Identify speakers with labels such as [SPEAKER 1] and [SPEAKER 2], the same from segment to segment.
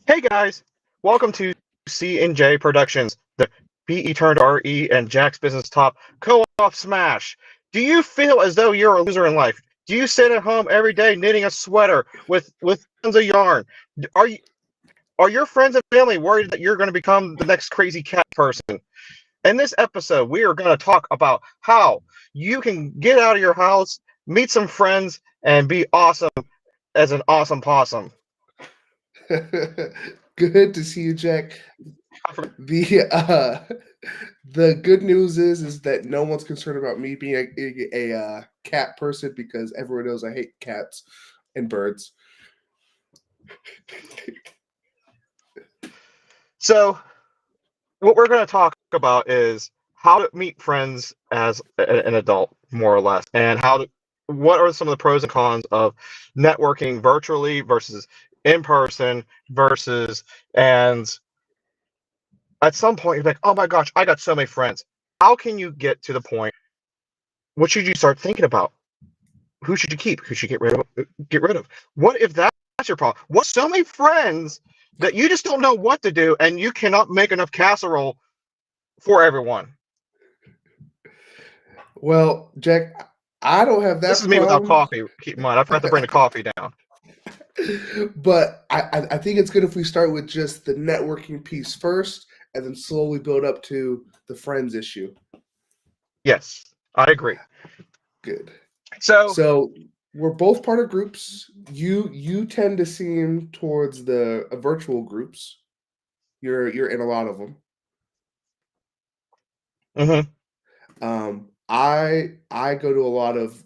[SPEAKER 1] Hey guys, welcome to C&J Productions, the PE turned RE and Jack's Business Top co-op smash. Do you feel as though you're a loser in life? Do you sit at home every day knitting a sweater with tons of yarn? Are you are your friends and family worried that you're going to become the next crazy cat person? In this episode, we are going to talk about how you can get out of your house, meet some friends, and be awesome as an awesome possum.
[SPEAKER 2] Good to see you, Jack. The the good news is that no one's concerned about me being a cat person because everyone knows I hate cats and birds.
[SPEAKER 1] So, what we're going to talk about is how to meet friends as an adult, more or less, and what are some of the pros and cons of networking virtually versus in person versus, and at some point you're like, oh my gosh, I got so many friends. How can you get to the point? What should you start thinking about? Who should you keep? Who should you get rid of? Get rid of? What if that's your problem? What so many friends that you just don't know what to do, and you cannot make enough casserole for everyone?
[SPEAKER 2] Well, Jack, I don't have
[SPEAKER 1] This is
[SPEAKER 2] that
[SPEAKER 1] me without
[SPEAKER 2] problem,
[SPEAKER 1] coffee. Keep in mind, I forgot to bring the coffee down.
[SPEAKER 2] but I think it's good if we start with just the networking piece first and then slowly build up to the friends issue.
[SPEAKER 1] Yes, I agree.
[SPEAKER 2] Good.
[SPEAKER 1] So,
[SPEAKER 2] So we're both part of groups. You tend to seem towards the virtual groups. You're in a lot of them.
[SPEAKER 1] mhm.
[SPEAKER 2] I go to a lot of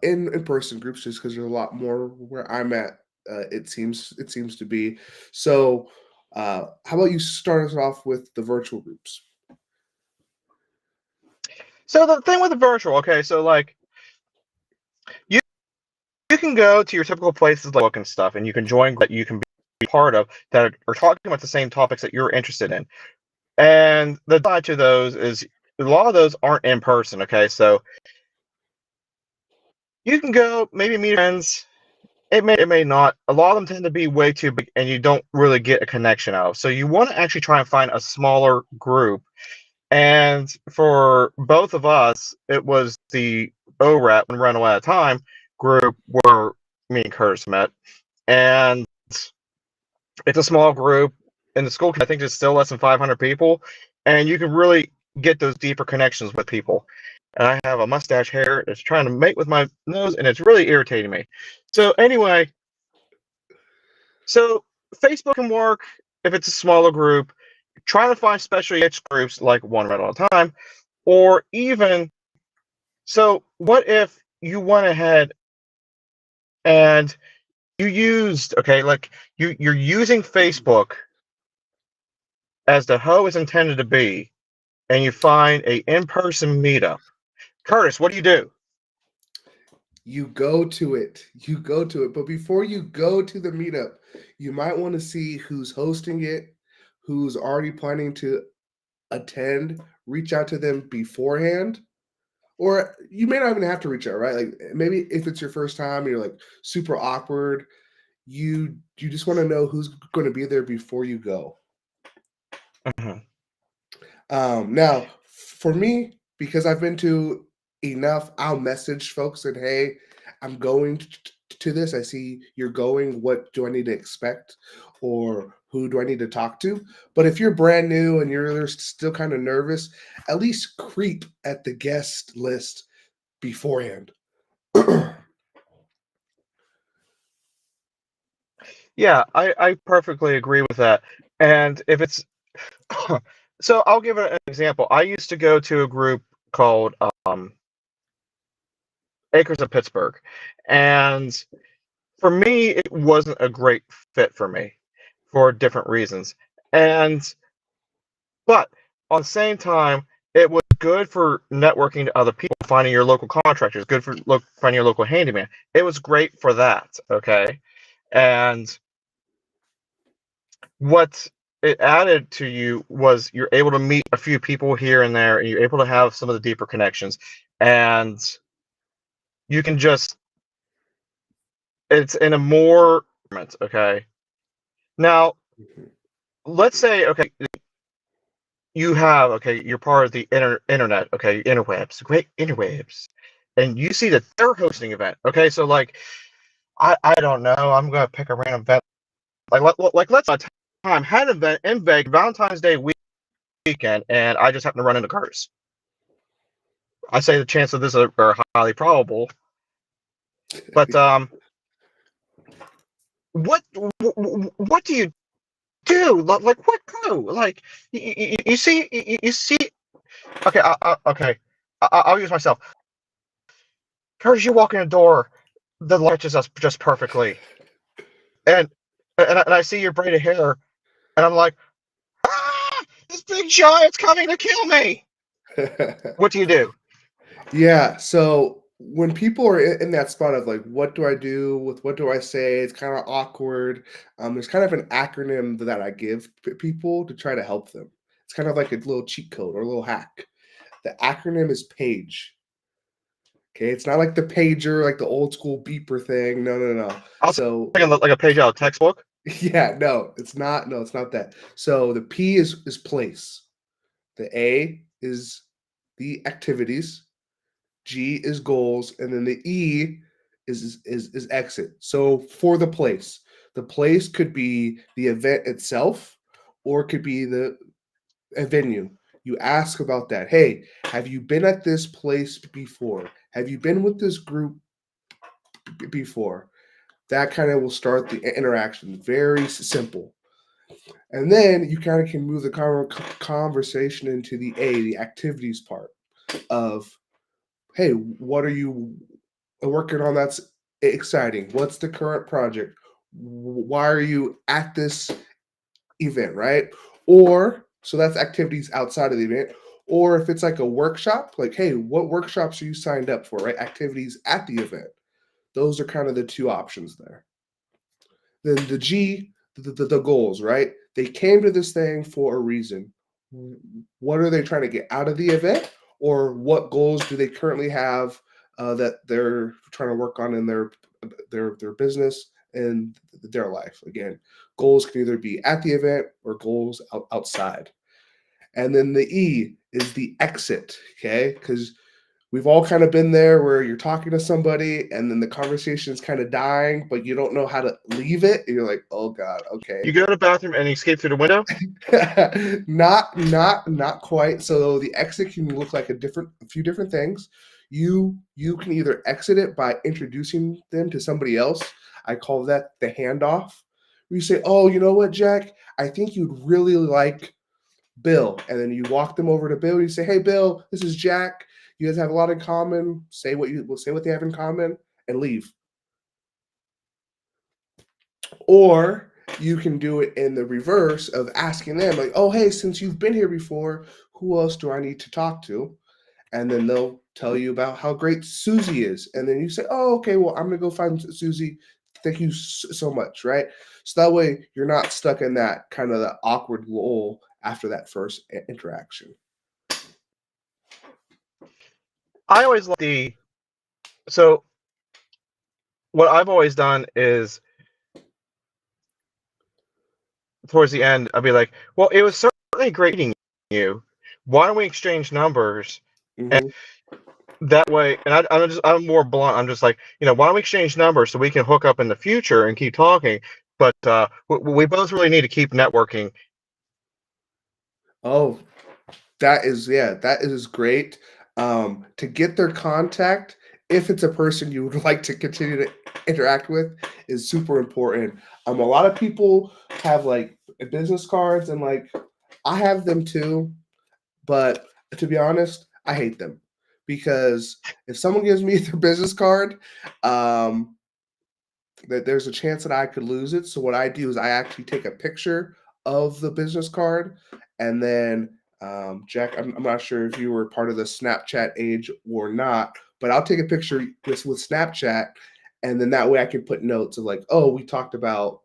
[SPEAKER 2] in person groups just because there's a lot more where I'm at. It seems to be. So, how about you start us off with the virtual groups?
[SPEAKER 1] So the thing with the virtual, okay, so like you you can go to your typical places like book and stuff, and you can join that you can be part of that are talking about the same topics that you're interested in. And the side to those is a lot of those aren't in person, okay? So you can go maybe meet friends. It may not. A lot of them tend to be way too big, and you don't really get a connection out of. So you want to actually try and find a smaller group. And for both of us, it was the ORAT, One Rental at a Time group where me and Curtis met. And it's a small group in the school. I think there's still less than 500 people. And you can really get those deeper connections with people. And I have a mustache hair that's trying to mate with my nose, and it's really irritating me. So, anyway, so Facebook can work if it's a smaller group. Trying to find special niche groups like One Rental at a Time, or even so, what if you went ahead and you used, okay, like you're using Facebook as the hoe is intended to be, and you find a in-person meetup. Curtis, what do you do?
[SPEAKER 2] You go to it. You go to it. But before you go to the meetup, you might want to see who's hosting it, who's already planning to attend. Reach out to them beforehand. Or you may not even have to reach out, right? Like maybe if it's your first time, you're like super awkward. You just want to know who's going to be there before you go.
[SPEAKER 1] Mhm.
[SPEAKER 2] Now, for me, because I've been to enough, I'll message folks and hey, I'm going to this. I see you're going. What do I need to expect, or who do I need to talk to? But if you're brand new and you're still kind of nervous, at least creep at the guest list beforehand.
[SPEAKER 1] Yeah, I perfectly agree with that. And if it's so, I'll give an example. I used to go to a group called Acres of Pittsburgh, and for me, it wasn't a great fit for me for different reasons. And but on the same time, it was good for networking to other people, finding your local contractors, good for finding your local handyman. It was great for that, okay? And what it added to you was you're able to meet a few people here and there, and you're able to have some of the deeper connections. And you can just, it's in a more, okay? Now,
[SPEAKER 2] Mhm.
[SPEAKER 1] Let's say, okay, you're part of the internet, okay, interwebs, great interwebs, and you see that they're hosting an event. Okay, so like, I don't know, I'm gonna pick a random event. Like let's time had an event in Vegas Valentine's Day weekend, and I just happen to run into Curtis. I say the chance of this are highly probable, but what what do you do? Like what clue? Like you see you see. Okay, okay, I'll use myself. Curtis, you walk in the door, the light catches us just perfectly, and I see your braided hair, and I'm like, ah, this big giant's coming to kill me. What do you do?
[SPEAKER 2] Yeah, so when people are in that spot of like, what do I do with what do I say? It's kind of awkward. There's kind of an acronym that I give people to try to help them. It's kind of like a little cheat code or a little hack. The acronym is PAGE. Okay, it's not like the pager, like the old school beeper thing. No, no, no.
[SPEAKER 1] I was
[SPEAKER 2] So
[SPEAKER 1] thinking like a page out of textbook.
[SPEAKER 2] yeah, no, it's not. No, it's not that. So the P is place. The A is the activities. G is goals, and then the E is exit. So for the place could be the event itself, or it could be a venue. You ask about that. Hey, have you been at this place before? Have you been with this group before? That kind of will start the interaction. Very simple. And then you kind of can move the conversation into the A, the activities part of, hey, what are you working on that's exciting? What's the current project? Why are you at this event, right? Or so that's activities outside of the event. Or if it's like a workshop, like, hey, what workshops are you signed up for, right? Activities at the event. Those are kind of the two options there. Then the G, the goals, right? They came to this thing for a reason. What are they trying to get out of the event, or what goals do they currently have that they're trying to work on in their business and their life? Again, goals can either be at the event or goals outside. And then the E is the exit, okay? Because we've all kind of been there where you're talking to somebody and then the conversation is kind of dying, but you don't know how to leave it. And you're like, oh God, okay.
[SPEAKER 1] You go to the bathroom and escape through the window.
[SPEAKER 2] Not quite. So the exit can look like a few different things. You can either exit it by introducing them to somebody else. I call that the handoff. You say, oh, you know what, Jack? I think you'd really like Bill. And then you walk them over to Bill. And you say, hey, Bill, this is Jack. You guys have a lot in common. Say what they have in common and leave. Or you can do it in the reverse of asking them, like, oh, hey, since you've been here before, who else do I need to talk to? And then they'll tell you about how great Susie is. And then you say, oh, okay, well, I'm going to go find Susie. Thank you so much, right? So that way you're not stuck in that kind of the awkward lull after that first interaction.
[SPEAKER 1] I always like the so what I've always done is towards the end I'll be like, well, it was certainly great meeting you. Why don't we exchange numbers? And
[SPEAKER 2] Mm-hmm.
[SPEAKER 1] that way, and I'm more blunt. I'm just like, why don't we exchange numbers so we can hook up in the future and keep talking? But we both really need to keep networking.
[SPEAKER 2] Oh, that is great. To get their contact, if it's a person you would like to continue to interact with, is super important. A lot of people have like business cards, and like I have them too, but to be honest, I hate them because if someone gives me their business card, um, that there's a chance that I could lose it. So what I do is I actually take a picture of the business card, and then Jack, I'm not sure if you were part of the Snapchat age or not, but I'll take a picture with Snapchat, and then that way I can put notes of like, oh, we talked about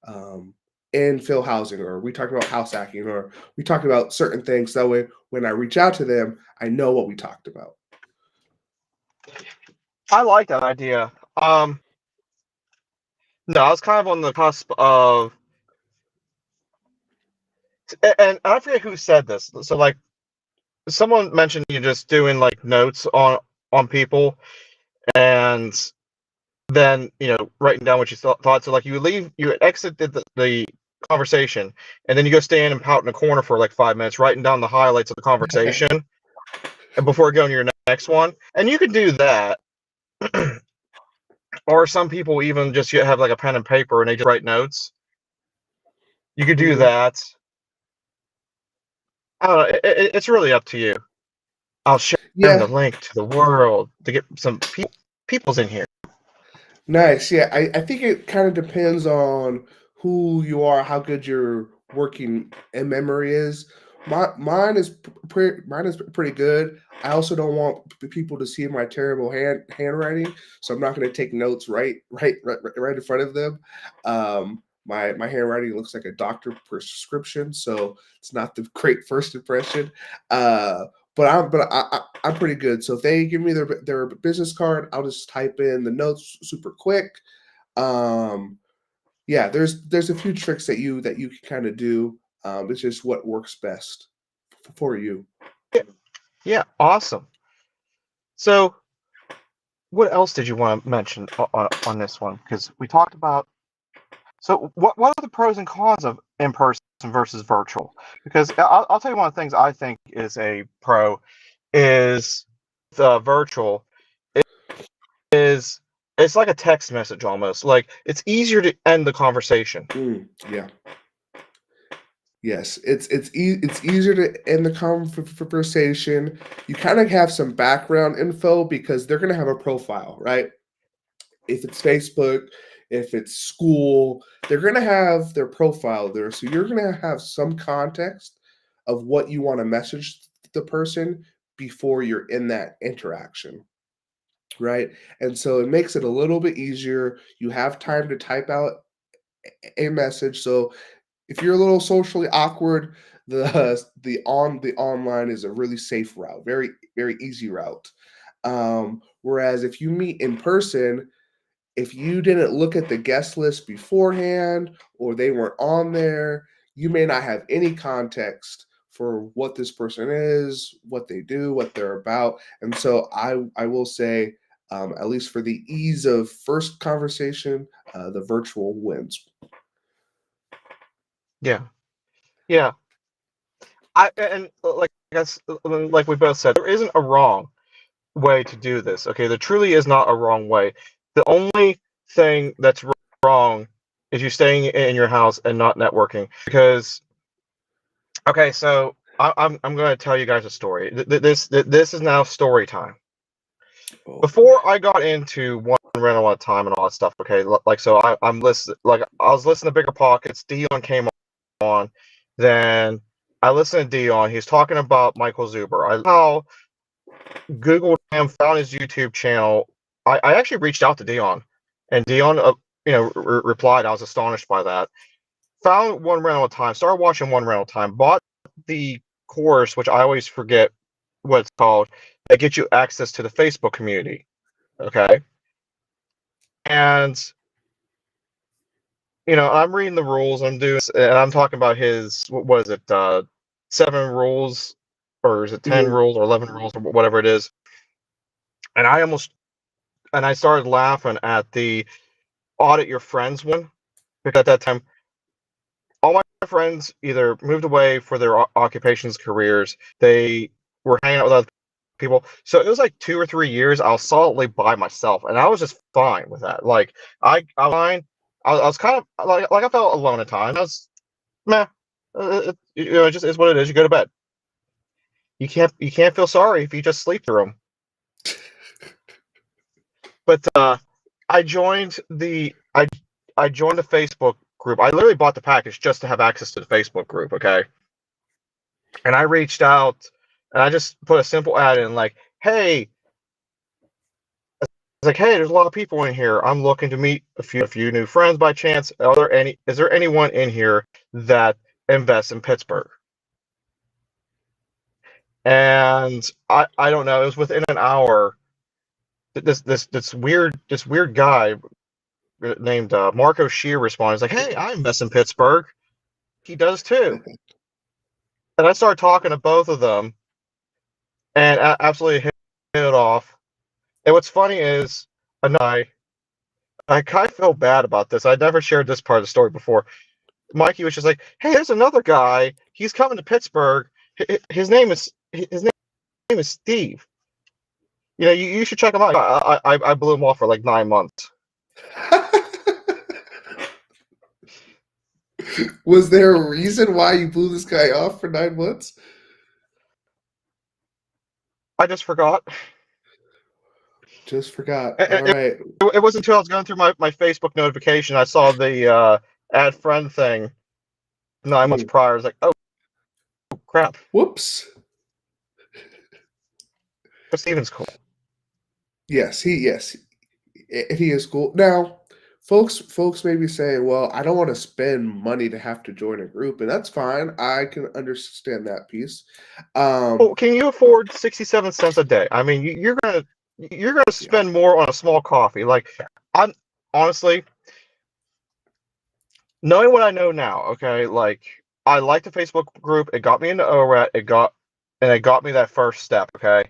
[SPEAKER 2] um, infill housing, or we talked about house hacking, or we talked about certain things. That way, when I reach out to them, I know what we talked about.
[SPEAKER 1] I like that idea. No, I was kind of on the cusp of and I forget who said this. So like someone mentioned you just doing like notes on people, and then writing down what you thought. So like you exited the conversation, and then you go stand and pout in a corner for like 5 minutes, writing down the highlights of the conversation, and before going to your next one. And you can do that, or some people even just have like a pen and paper and they just write notes. You could do
[SPEAKER 2] Mhm.
[SPEAKER 1] that. I don't know. It's really up to you. I'll share the
[SPEAKER 2] Yeah,
[SPEAKER 1] link to the world to get some people's in here.
[SPEAKER 2] nice. Yeah, I think it kind of depends on who you are, how good your working in memory is. Mine is pretty good. I also don't want people to see my terrible handwriting, so I'm not going to take notes right in front of them. My handwriting looks like a doctor prescription, so it's not the great first impression. Uh, I'm pretty good. So if they give me their business card, I'll just type in the notes super quick. Um, yeah, there's a few tricks that you can kind of do. It's just what works best for you.
[SPEAKER 1] Yeah, awesome. So, what else did you want to mention on this one? Because we talked about. So, what are the pros and cons of in person versus virtual? Because I'll tell you one of the things I think is a pro is the virtual is it's like a text message almost. Like it's easier to end the conversation.
[SPEAKER 2] Yeah. Yes, it's easier to end the conversation. You kind of have some background info because they're gonna have a profile, right? If it's Facebook, if it's school, they're going to have their profile there. So you're going to have some context of what you want to message the person before you're in that interaction, right? And so it makes it a little bit easier. You have time to type out a message. So if you're a little socially awkward, the online is a really safe route, very easy route. Whereas if you meet in person, if you didn't look at the guest list beforehand or they weren't on there, you may not have any context for what this person is, what they do, what they're about. And so I will say, at least for the ease of first conversation, the virtual wins.
[SPEAKER 1] Yeah, yeah. Like like we both said, there isn't a wrong way to do this. Okay, there truly is not a wrong way. The only thing that's wrong is you staying in your house and not networking. Because okay, so I'm going to tell you guys a story. This is now story time.
[SPEAKER 2] Oh boy.
[SPEAKER 1] Before I got into one rental at a time and all that stuff. Okay, like so I'm listening. Like I was listening to Bigger Pockets. Dion came on, then I listened to Dion. He's talking about Michael Zuber. I how Googled him, found his YouTube channel. I actually reached out to Dion, and Dion, replied. I was astonished by that. Found one rental at a time. Started watching one rental at a time. Bought the course, which I always forget what it's called, that gets you access to the Facebook community. Okay, and I'm reading the rules. I'm doing, and I'm talking about his. What is it? 7 rules, or is it 10 rules, or 11 rules, or whatever it is. And I started laughing at the audit your friends one, because at that time all my friends either moved away for their occupations, careers. They were hanging out with other people. So it was like 2 or 3 years I was solidly by myself, and I was just fine with that. Like I was fine. I was kind of like I felt alone at times. I was meh. It just is what it is. You go to bed. You can't feel sorry if you just sleep through them. But I joined I joined the Facebook group. I literally bought the package just to have access to the Facebook group. Okay, and I reached out and I just put a simple ad in like, "Hey," it's like, "Hey, there's a lot of people in here. I'm looking to meet a few new friends by chance. Is there anyone in here that invests in Pittsburgh?" And I don't know. It was within an hour. This weird guy named Marco Shear responded. He's like, "Hey, I invest in Pittsburgh." He does too. and I started talking to both of them, and absolutely hit it off. And what's funny is, I kind of feel bad about this. I never shared this part of the story before. Mikey was just like, "Hey, there's another guy. He's coming to Pittsburgh. His name is Steve. You should check him out." I blew him off for like 9 months.
[SPEAKER 2] Was there a reason why you blew this guy off for 9 months?
[SPEAKER 1] I just forgot.
[SPEAKER 2] Just forgot. All
[SPEAKER 1] It,
[SPEAKER 2] right.
[SPEAKER 1] it wasn't until I was going through my Facebook notification I saw the add friend thing 9 months
[SPEAKER 2] Hmm.
[SPEAKER 1] prior. I was like, oh crap,
[SPEAKER 2] Whoops.
[SPEAKER 1] but Steven's cool.
[SPEAKER 2] Yes, he is cool. Now, folks may be saying, "Well, I don't want to spend money to have to join a group," and that's fine. I can understand that piece. Um,
[SPEAKER 1] Well, can you afford 67 cents a day? I mean, you're gonna
[SPEAKER 2] yeah.
[SPEAKER 1] spend more on a small coffee. Like, I'm honestly knowing what I know now. Okay, like I like the Facebook group. It got me into ORAT. It got me that first step. Okay,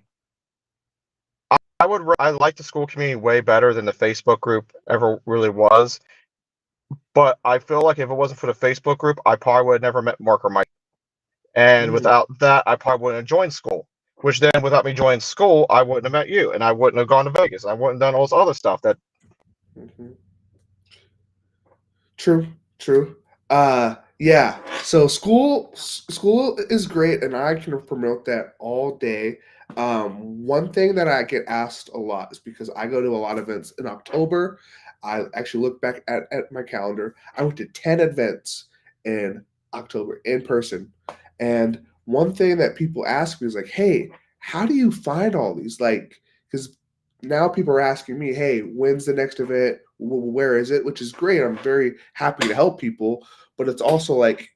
[SPEAKER 1] I like the school community way better than the Facebook group ever really was. But I feel like if it wasn't for the Facebook group, I probably would have never met Mark or Mike. And
[SPEAKER 2] Mm,
[SPEAKER 1] without that, I probably wouldn't have joined school. Which then, without me joining school, I wouldn't have met you, and I wouldn't have gone to Vegas. I wouldn't have done all this other stuff. That
[SPEAKER 2] mhm. True, true. Yeah. So school is great, and I can promote that all day. One thing that I get asked a lot is because I go to a lot of events in October. I actually look back at my calendar. I went to 10 events in October in person. And one thing that people ask me is like, hey, how do you find all these? Like, because now people are asking me, hey, when's the next event? Where is it? Which is great. I'm very happy to help people, but it's also like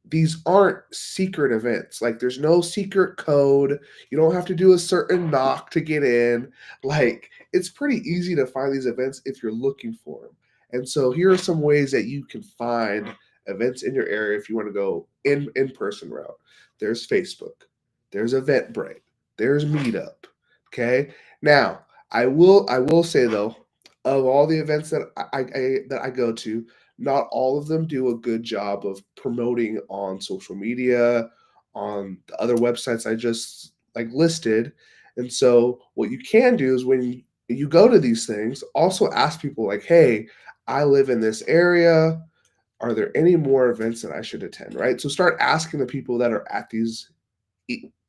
[SPEAKER 2] these aren't secret events. Like there's no secret code. You don't have to do a certain knock to get in. Like it's pretty easy to find these events if you're looking for them. And so here are some ways that you can find events in your area if you want to go in person route. There's Facebook. There's Eventbrite. There's Meetup. Okay. Now I will say though, of all the events that I go to, not all of them do a good job of promoting on social media, on the other websites I just like listed. And so what you can do is when you go to these things, also ask people like, hey, I live in this area. Are there any more events that I should attend? Right. So start asking the people that are at these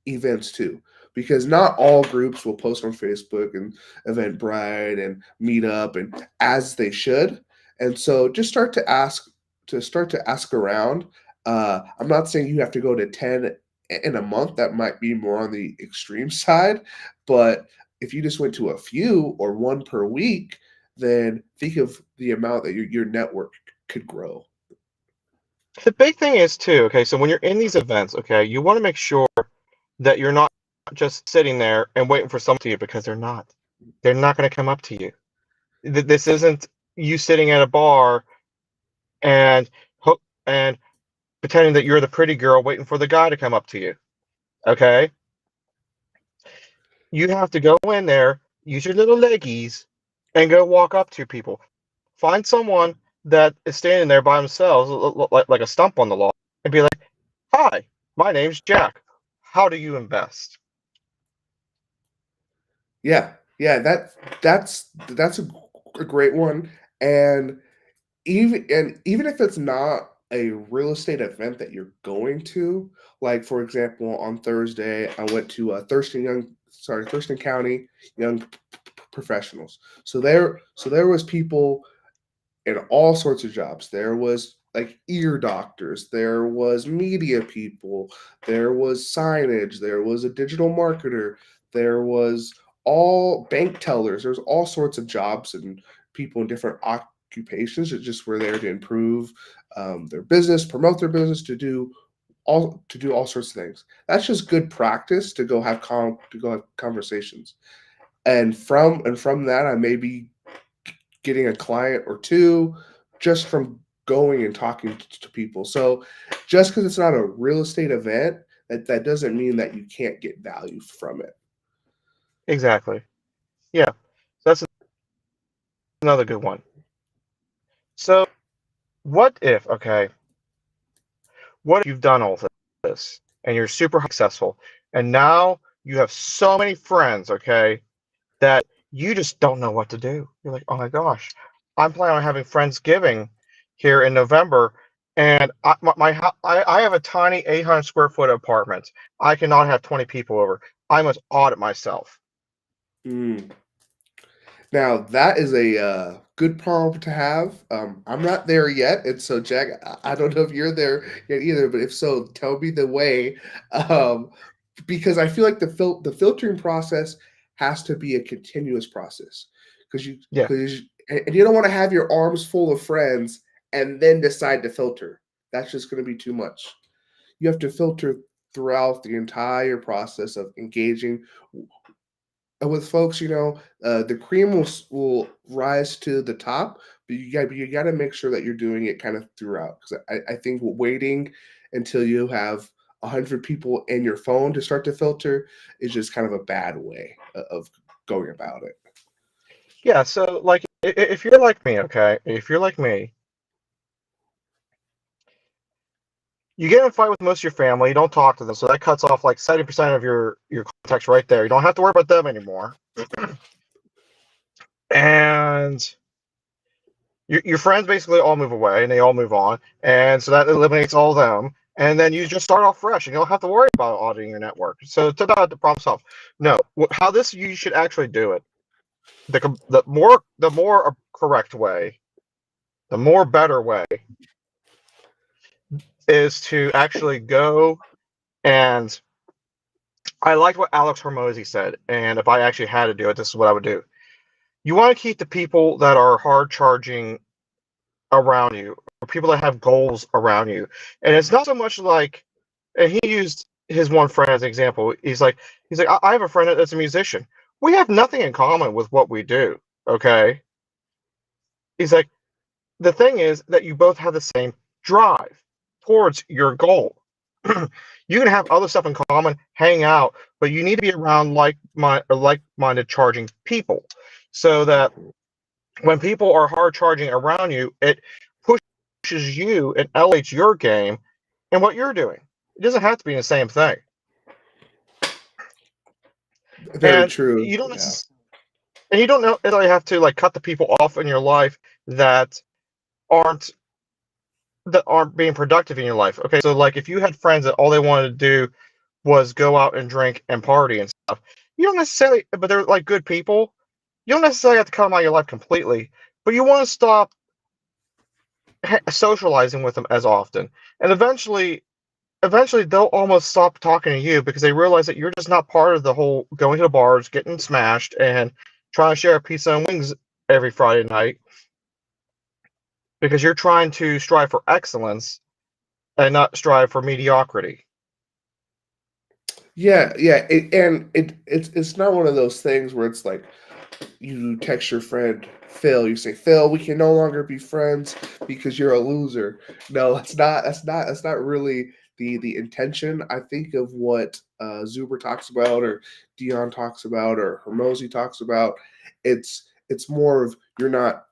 [SPEAKER 2] events too, because not all groups will post on Facebook and Eventbrite and Meetup and as they should. And so just start to ask around. I'm not saying you have to go to 10 in a month. That might be more on the extreme side, but if you just went to a few or one per week, then think of the amount that your network could grow.
[SPEAKER 1] the big thing is too. Okay, so when you're in these events, okay, you want to make sure that you're not just sitting there and waiting for someone to you because they're not. They're not going to come up to you. This isn't you sitting at a bar and and pretending that you're the pretty girl waiting for the guy to come up to you. Okay, you have to go in there, use your little leggies, and go walk up to people. Find someone that is standing there by themselves, like a stump on the lawn, and be like, "Hi, my name's Jack. How do you invest?"
[SPEAKER 2] Yeah, yeah, that's a great one. And even if it's not a real estate event that you're going to, like for example, on Thursday, I went to Thurston County Young Professionals. So there was people in all sorts of jobs. There was like ear doctors, there was media people, there was signage, there was a digital marketer, there was all bank tellers, there's all sorts of jobs and people in different occupations that just were there to improve their business, promote their business, to do all sorts of things. That's just good practice to go have conversations. And from that, I may be getting a client or two just from going and talking to people. So just because it's not a real estate event That doesn't mean that you can't get value from it.
[SPEAKER 1] Exactly. Yeah. So that's another good one. So what if, okay, what if you've done all this and you're super successful and now you have so many friends, okay, that you just don't know what to do. You're like, oh my gosh, I'm planning on having Friendsgiving here in November, and I have a tiny 800 square foot apartment. I cannot have 20 people over. I must audit myself.
[SPEAKER 2] Mm. Now that is a good problem to have. I'm not there yet, and so Jack, I don't know if you're there yet either. But if so, tell me the way, um, because I feel like the filtering process has to be a continuous process because
[SPEAKER 1] Yeah,
[SPEAKER 2] and you don't want to have your arms full of friends and then decide to filter. That's just going to be too much. You have to filter throughout the entire process of engaging with folks. The cream will rise to the top, but you got to make sure that you're doing it kind of throughout. Because I think waiting until you have 100 people in your phone to start to filter is just kind of a bad way of going about it.
[SPEAKER 1] yeah. So like, if you're like me, okay, if you're like me, you get in a fight with most of your family. You don't talk to them, so that cuts off like 70% of your contacts right there. You don't have to worry about them anymore, and your friends basically all move away and they all move on, and so that eliminates all of them. And then you just start off fresh, and you don't have to worry about auditing your network. So to that, the problem solved. No, how this you should actually do it. The more correct way, the more better way is to actually go and I liked what Alex Hormozy said, and if I actually had to do it, this is what I would do. You want to keep the people that are hard charging around you, or people that have goals around you. And it's not so much like, and he used his one friend as an example. He's like, I have a friend that's a musician. We have nothing in common with what we do. Okay. He's like, the thing is that you both have the same drive towards your goal. You can have other stuff in common, hang out, but you need to be around like-minded charging people, so that when people are hard charging around you, it pushes you and elevates your game and what you're doing. It doesn't have to be the same thing.
[SPEAKER 2] Very
[SPEAKER 1] And
[SPEAKER 2] true.
[SPEAKER 1] you don't
[SPEAKER 2] Yeah.
[SPEAKER 1] necessarily and you don't necessarily have to like cut the people off in your life that aren't aren't being productive in your life. Okay, so like if you had friends that all they wanted to do was go out and drink and party and stuff, you don't necessarily, but they're like good people. You don't necessarily have to cut them out of your life completely, but you want to stop socializing with them as often, and eventually they'll almost stop talking to you because they realize that you're just not part of the whole going to the bars, getting smashed, and trying to share a pizza and wings every Friday night because you're trying to strive for excellence and not strive for mediocrity.
[SPEAKER 2] Yeah, yeah, it's not one of those things where it's like you text your friend Phil, you say, Phil, we can no longer be friends because you're a loser. No, that's not really the intention. I think of what Zuber talks about, or Dion talks about, or Hermosi talks about. It's more of you're not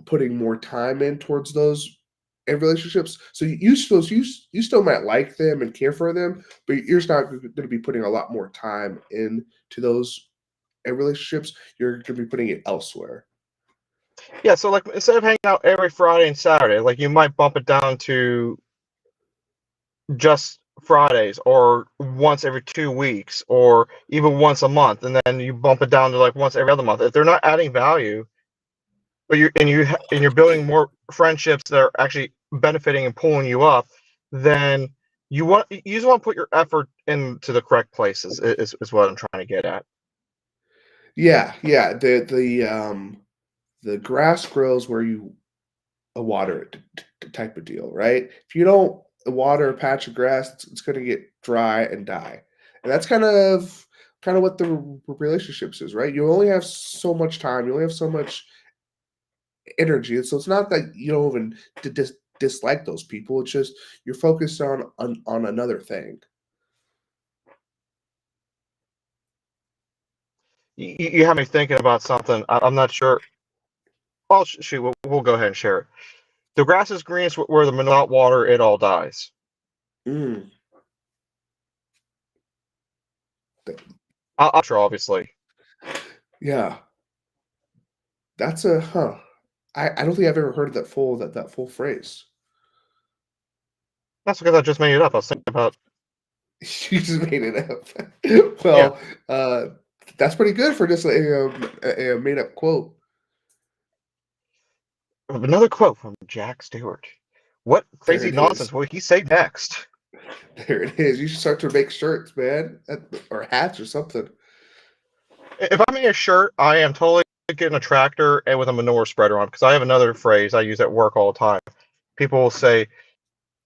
[SPEAKER 2] putting more time in towards those in relationships. So you still might like them and care for them, but you're not going to be putting a lot more time into those relationships. You're going to be putting it elsewhere.
[SPEAKER 1] Yeah, so like instead of hanging out every Friday and Saturday, like you might bump it down to just Fridays or once every 2 weeks or even once a month, and then you bump it down to like once every other month. If they're not adding value, but you're building more friendships that are actually benefiting and pulling you up, then you just want to put your effort into the correct places. Is what I'm trying to get at.
[SPEAKER 2] Yeah, yeah. The grass grows where you water it, type of deal, right? If you don't water a patch of grass, it's going to get dry and die, and that's kind of what the relationships is, right? You only have so much time. You only have so much energy. And so it's not that you don't even dislike those people. It's just you're focused on another thing.
[SPEAKER 1] You have me thinking about something. I'm not sure. Oh, shoot, we'll go ahead and share it. The grass is green where the without water it all dies.
[SPEAKER 2] Mm.
[SPEAKER 1] I'm sure, obviously.
[SPEAKER 2] Yeah, that's a huh. I don't think I've ever heard that full phrase.
[SPEAKER 1] That's because I just made it up. I was thinking about
[SPEAKER 2] You just made it up.
[SPEAKER 1] yeah.
[SPEAKER 2] Well, that's pretty good for just a made up quote.
[SPEAKER 1] Another quote from Jack Stewart. What
[SPEAKER 2] There
[SPEAKER 1] crazy
[SPEAKER 2] it is.
[SPEAKER 1] nonsense will he say next?
[SPEAKER 2] There it is. You should start to make shirts, man, or hats or something.
[SPEAKER 1] If I make a shirt, I am totally getting a tractor and with a manure spreader on because I have another phrase I use at work all the time. People will say,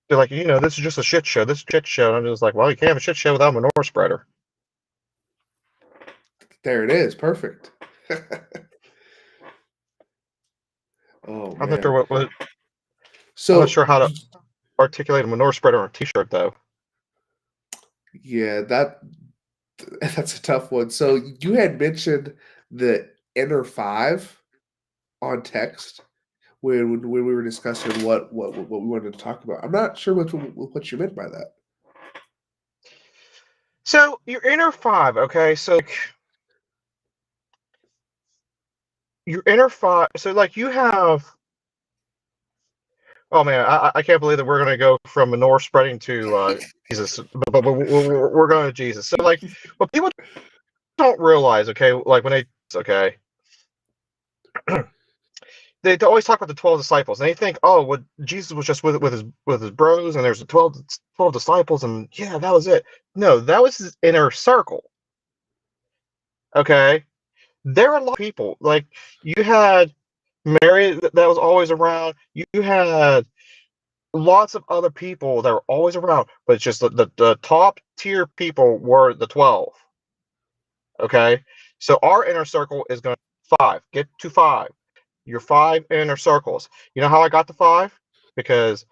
[SPEAKER 1] they're like, this is just a shit show. This is a shit show. And I'm just like, well, you can't have a shit show without a manure spreader.
[SPEAKER 2] There it is. Perfect. Oh
[SPEAKER 1] I'm not sure
[SPEAKER 2] man.
[SPEAKER 1] I'm not
[SPEAKER 2] So
[SPEAKER 1] sure how to articulate a manure spreader on a t-shirt though.
[SPEAKER 2] yeah, that's a tough one. So you had mentioned the inner five on text when we were discussing what we wanted to talk about. I'm not sure what you meant by that.
[SPEAKER 1] So your inner five, okay? So like, your inner five. So like you have. Oh man, I can't believe that we're gonna go from manure spreading to Jesus, but we're going to Jesus. So like, what people don't realize, okay, like when they okay, they always talk about the 12 disciples, and they think, oh, well, Jesus was just with his bros, and there's the 12 disciples, and yeah, that was it. No, that was his inner circle. Okay, there are a lot of people. Like you had Mary that was always around. You had lots of other people that were always around, but it's just the top tier people were the 12. Okay, so our inner circle is going to five. Get to five. Your five inner circles. You know how I got to five? Because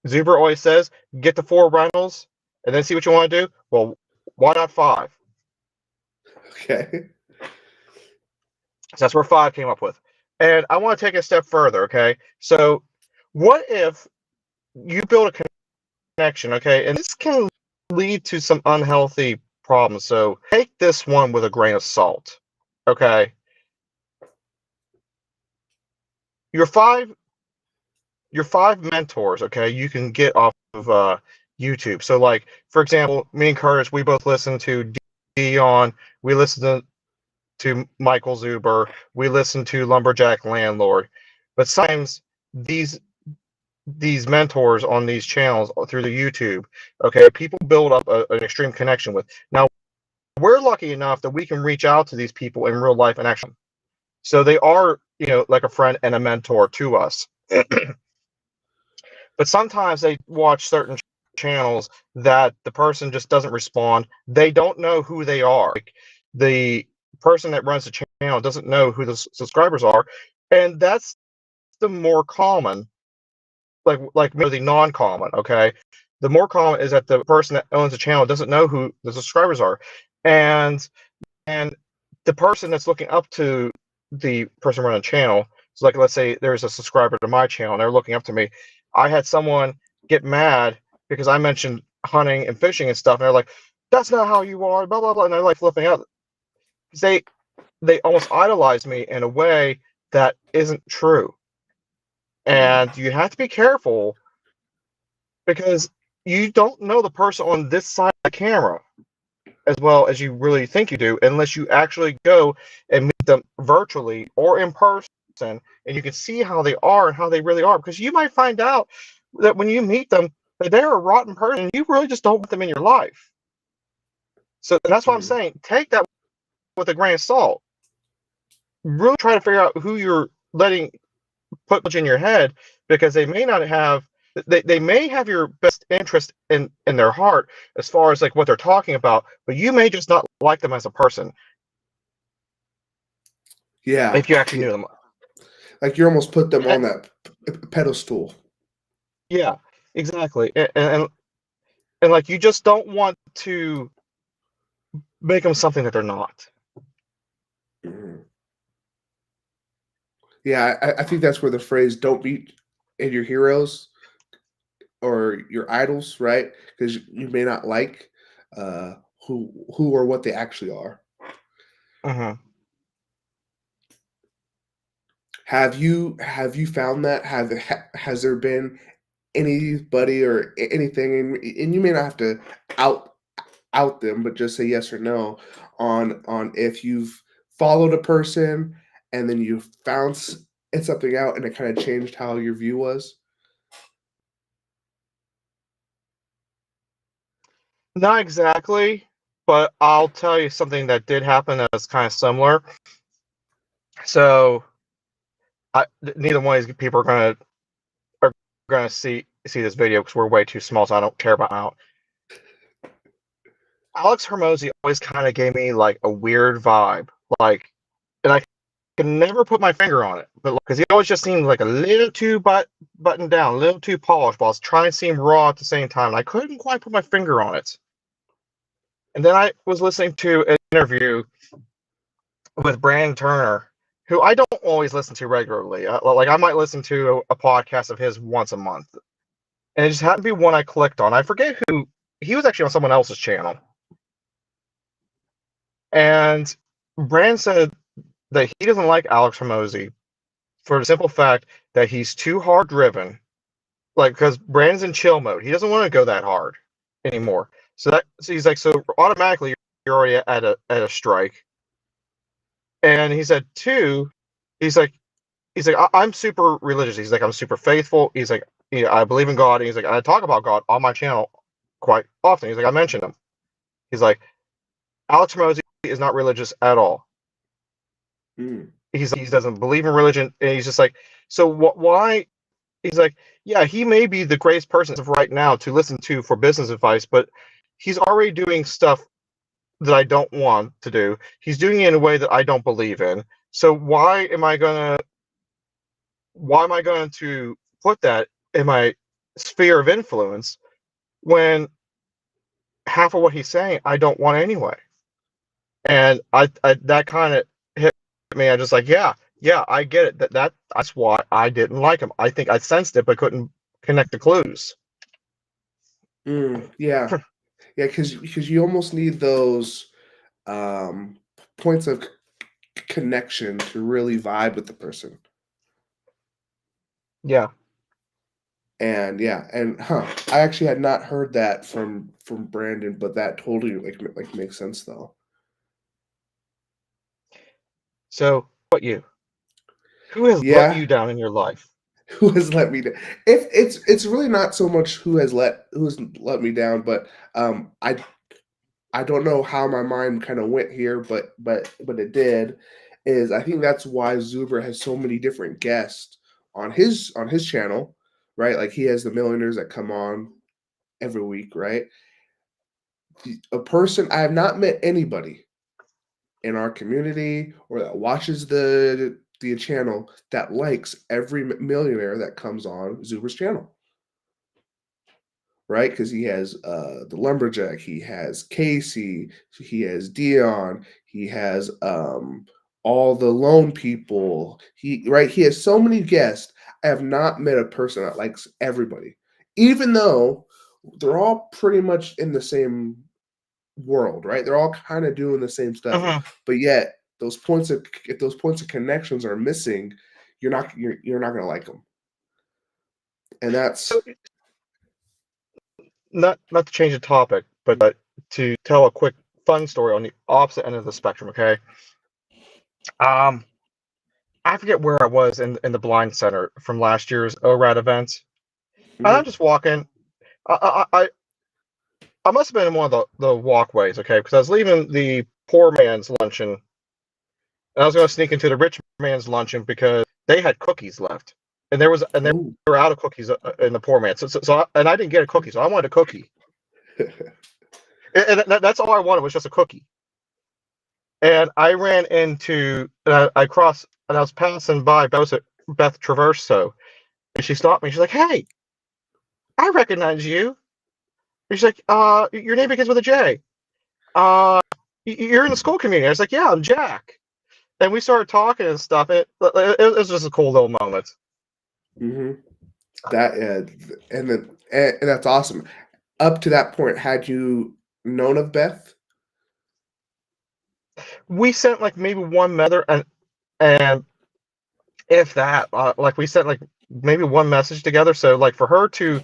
[SPEAKER 1] Zuber always says, get to four rentals and then see what you want to do. Well, why not five?
[SPEAKER 2] Okay.
[SPEAKER 1] So that's where five came up with. And I want to take it a step further, okay? So what if you build a connection, okay? And this can lead to some unhealthy problems. So take this one with a grain of salt, okay? Your five your five mentors, okay, you can get off of YouTube. So, like, for example, me and Curtis, we both listen to Dion, we listen to Michael Zuber, we listen to Lumberjack Landlord. But sometimes these these mentors on these channels through the YouTube, okay, people build up an extreme connection with. Now, we're lucky enough that we can reach out to these people in real life and actually, so they are, like a friend and a mentor to us. But sometimes they watch certain channels that the person just doesn't respond. They don't know who they are. Like the person that runs the channel doesn't know who the subscribers are, and that's the more common. Like maybe the non-common. Okay, the more common is that the person that owns the channel doesn't know who the subscribers are, and and the person that's looking up to the person running the channel. So, like, let's say there's a subscriber to my channel and they're looking up to me. I had someone get mad because I mentioned hunting and fishing and stuff, and they're like, "That's not how you are," blah blah blah, and they're like flipping out. They almost idolize me in a way that isn't true,
[SPEAKER 2] Mm.
[SPEAKER 1] and you have to be careful because you don't know the person on this side of the camera as well as you really think you do unless you actually go and meet them virtually or in person and you can see how they are and how they really are because you might find out that when you meet them that they're a rotten person and you really just don't want them in your life. So that's what I'm
[SPEAKER 2] Mm.
[SPEAKER 1] saying. Take that with a grain of salt. Really try to figure out who you're letting put in your head because they may have your best interest in their heart as far as like what they're talking about, but you may just not like them as a person
[SPEAKER 2] Yeah.
[SPEAKER 1] if you actually
[SPEAKER 2] Yeah.
[SPEAKER 1] knew them.
[SPEAKER 2] Like you almost put them
[SPEAKER 1] Eh,
[SPEAKER 2] on that pedestal.
[SPEAKER 1] yeah, exactly. And like you just don't want to make them something that they're not.
[SPEAKER 2] Mhm. Yeah, I think that's where the phrase "don't beat in your heroes" or your idols, right? Because you may not like uh, who or what they actually are.
[SPEAKER 1] Hmm.
[SPEAKER 2] Have you found that? Has there been anybody or anything, and you may not have to out out them, but just say yes or no on if you've followed a person and then you found something out and it kind of changed how your view was.
[SPEAKER 1] Not exactly, but I'll tell you something that did happen that's kind of similar. So, neither one of these people are gonna see this video because we're way too small, so I don't care about out. Alex Hermosi always kind of gave me like a weird vibe, like, and I can never put my finger on it, but because he always just seemed like a little too buttoned down, a little too polished, while I was trying to seem raw at the same time. And I couldn't quite put my finger on it. And then I was listening to an interview with Brandon Turner, who I don't always listen to regularly. Like I might listen to a podcast of his once a month, and it just happened to be one I clicked on. I forget who he was actually on someone else's channel, and Brandon said that he doesn't like Alex Hormozy for the simple fact that he's too hard driven. Like because Brandon's in chill mode, he doesn't want to go that hard anymore. So he's like, so automatically you're already at a strike. And he said two, he's like I'm super religious. He's like I'm super faithful. He's like I believe in God. And he's like I talk about God on my channel quite often. He's like I mention him. He's like Alex Hormozy is not religious at all.
[SPEAKER 2] Mm,
[SPEAKER 1] He doesn't believe in religion, and he's just like so why he's like, yeah, he may be the greatest person right now to listen to for business advice, but he's already doing stuff that I don't want to do. He's doing it in a way that I don't believe in. So why am I going to put that in my sphere of influence when half of what he's saying I don't want anyway? And I that kind of hit me. I just like, yeah, I get it. That's why I didn't like him. I think I sensed it, but couldn't connect the clues.
[SPEAKER 2] yeah, yeah, because you almost need those um, points of connection to really vibe with the person.
[SPEAKER 1] Yeah.
[SPEAKER 2] And yeah, and I actually had not heard that from Brandon, but that totally like makes sense though.
[SPEAKER 1] So, what you? Who has let
[SPEAKER 2] Yeah,
[SPEAKER 1] you down in your life?
[SPEAKER 2] who has let me down? If it's really not so much who has let me down, but I don't know how my mind kind of went here, but it did. Is I think that's why Zuber has so many different guests on his channel, right? Like he has the millionaires that come on every week, right? A person I have not met anybody in our community or that watches the channel that likes every millionaire that comes on Zuber's channel, right? Because he has the lumberjack, he has Casey, he has Dion, he has all the lone people. He has so many guests. I have not met a person that likes everybody, even though they're all pretty much in the same world, right? They're all kind of doing the same stuff,
[SPEAKER 1] Mhm.
[SPEAKER 2] but yet those points of if those points of connections are missing, you're not going to like them, and
[SPEAKER 1] So,
[SPEAKER 2] that's
[SPEAKER 1] not to change the topic, but to tell a quick fun story on the opposite end of the spectrum. Okay. Um, I forget where I was in the blind center from last year's ORAD event, and I'm
[SPEAKER 2] mhm.
[SPEAKER 1] just walking. I must have been in one of the walkways. Okay, because I was leaving the poor man's luncheon, and I was going to sneak into the rich man's luncheon because they had cookies left, and they
[SPEAKER 2] Oh.
[SPEAKER 1] were out of cookies in the poor man. And I didn't get a cookie, so I wanted a cookie. And that's all I wanted was just a cookie. And I ran into, I crossed, and I was passing by Beth Traverso, and she stopped me. She's like, "Hey, I recognize you." And she's like, your name begins with a J. Uh, you're in the school community." I was like, "Yeah, I'm Jack." and we started talking and stuff. It was just a cool little moment.
[SPEAKER 2] Hmm. That and that's awesome. Up to that point, had you known of Beth?
[SPEAKER 1] We sent like maybe one mother, and if that, like we sent like maybe one message together. So like for her to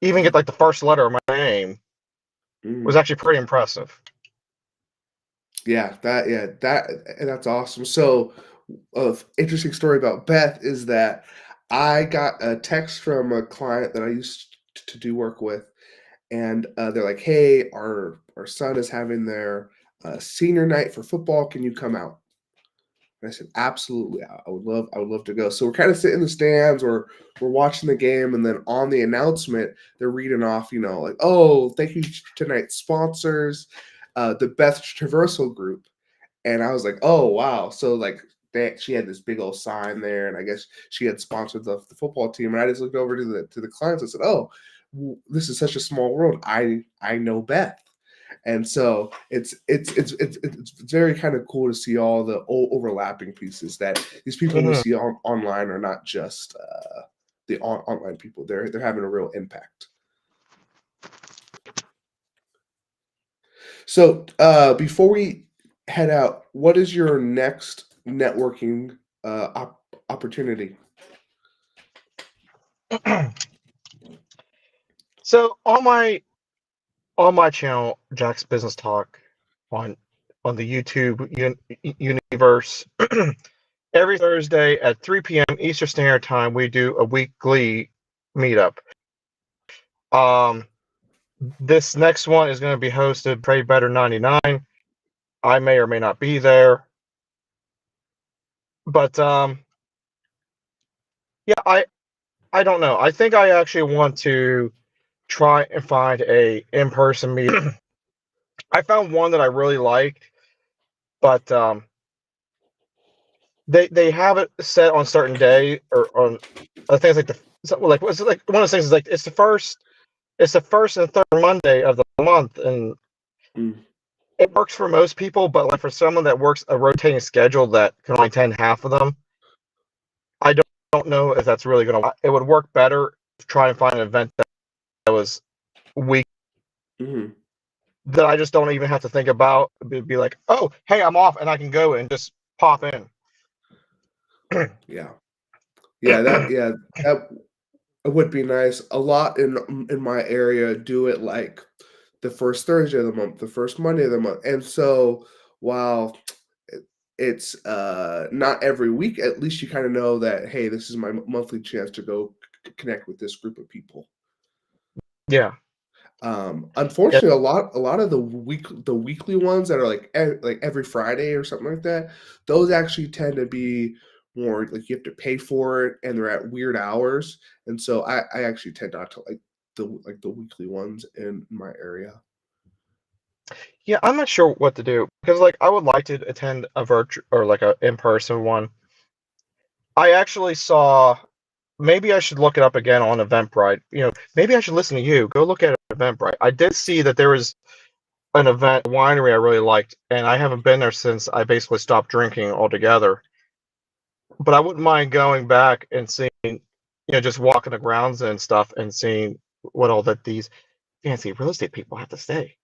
[SPEAKER 1] even get like the first letter of my name was
[SPEAKER 2] Mhm.
[SPEAKER 1] actually pretty impressive.
[SPEAKER 2] Yeah, that and that's awesome. So, interesting story about Beth is that I got a text from a client that I used to do work with, and they're like, "Hey, our son is having their senior night for football. Can you come out?" And I said, "Absolutely, I would love to go." So we're kind of sitting in the stands, or we're watching the game, and then on the announcement, they're reading off, like, "Oh, thank you to tonight's sponsors, the Beth Traversal Group." And I was like, "Oh, wow." So, like, she had this big old sign there, and I guess she had sponsored the football team. And I just looked over to the clients and said, "Oh, this is such a small world. I know Beth." And so it's very kind of cool to see all the overlapping pieces that these people we
[SPEAKER 1] Hmm.
[SPEAKER 2] see online are not just the online people. They're having a real impact. So, before we head out, what is your next networking opportunity?
[SPEAKER 1] So on my channel, Jack's Business Talk, on on the YouTube universe, every Thursday at 3 p.m. Eastern Standard Time, we do a weekly meetup. Um, this next one is going to be hosted by Trade Better 99. I may or may not be there, but yeah, I don't know. I think I actually want to try and find a in-person meeting. I found one that I really liked, but they have it set on certain day or on I think it's like like what's it like one of those things is like it's the first and third Monday of the month, and
[SPEAKER 2] Mm,
[SPEAKER 1] it works for most people, but like for someone that works a rotating schedule that can only attend half of them, I don't know if that's really gonna. It would work better to try and find an event that was week
[SPEAKER 2] mhm.
[SPEAKER 1] that I just don't even have to think about. It'd be like, oh, hey, I'm off and I can go and just pop in.
[SPEAKER 2] Yeah, that would be nice. A lot in my area do it like the first Thursday of the month, the first Monday of the month, and so while it's not every week, at least you kind of know that, hey, this is my monthly chance to go connect with this group of people.
[SPEAKER 1] Yeah, yeah,
[SPEAKER 2] Unfortunately, a lot of the weekly ones that are like every Friday or something like that, those actually tend to be more like you have to pay for it and they're at weird hours. And so I actually tend not to like the weekly ones in my area.
[SPEAKER 1] yeah. I'm not sure what to do because like I would like to attend a virtual or like a in-person one. I actually saw. Maybe I should look it up again on Eventbrite. Maybe I should listen to you. Go look at Eventbrite. I did see that there was an event, a winery I really liked, and I haven't been there since I basically stopped drinking altogether. But I wouldn't mind going back and seeing, just walking the grounds and stuff and seeing what all that these fancy real estate people have to say,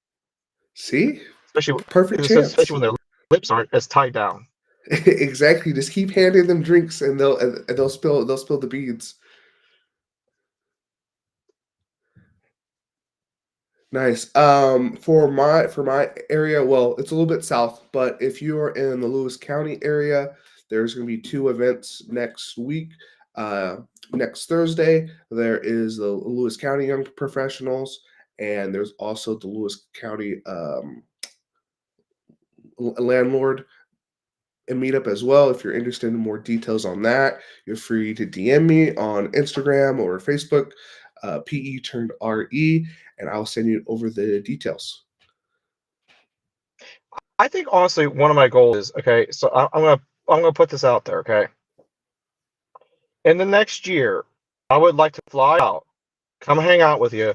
[SPEAKER 2] See?
[SPEAKER 1] especially
[SPEAKER 2] Perfect
[SPEAKER 1] especially
[SPEAKER 2] chance.
[SPEAKER 1] when their lips aren't as tied down.
[SPEAKER 2] Exactly. Just keep handing them drinks and they'll spill the beads. Nice. For my area, well, it's a little bit south, but if you are in the Lewis County area, there's going to be two events next week. Uh, Next Thursday, there is the Lewis County Young Professionals, and there's also the Lewis County Landlord and Meetup as well. If you're interested in more details on that, you're free to DM me on Instagram or Facebook, PE turned RE, and I'll send you over the details.
[SPEAKER 1] I think honestly, one of my goals is okay. So I'm gonna put this out there. Okay, in the next year, I would like to fly out, come hang out with you,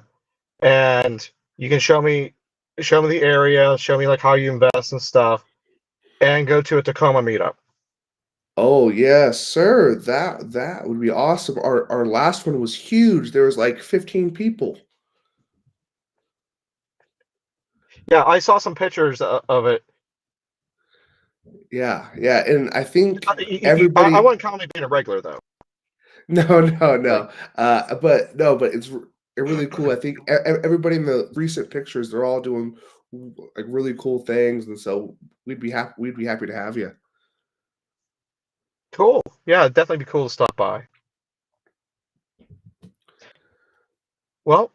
[SPEAKER 1] and you can show me the area, show me like how you invest and stuff, and go to a Tacoma meetup.
[SPEAKER 2] Oh yes, sir. That would be awesome. Our last one was huge. There was like 15 people.
[SPEAKER 1] Yeah, I saw some pictures of it.
[SPEAKER 2] Yeah, yeah, and I think
[SPEAKER 1] I
[SPEAKER 2] everybody.
[SPEAKER 1] wouldn't count me being a regular though.
[SPEAKER 2] No, no,
[SPEAKER 1] Like,
[SPEAKER 2] no. But no, but it's really cool. I think everybody in the recent pictures, they're all doing like really cool things, and so we'd be happy to have you.
[SPEAKER 1] cool. Yeah, it'd definitely be cool to stop by. Well,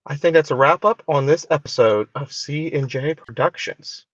[SPEAKER 1] I think that's a wrap up on this episode of C and J Productions.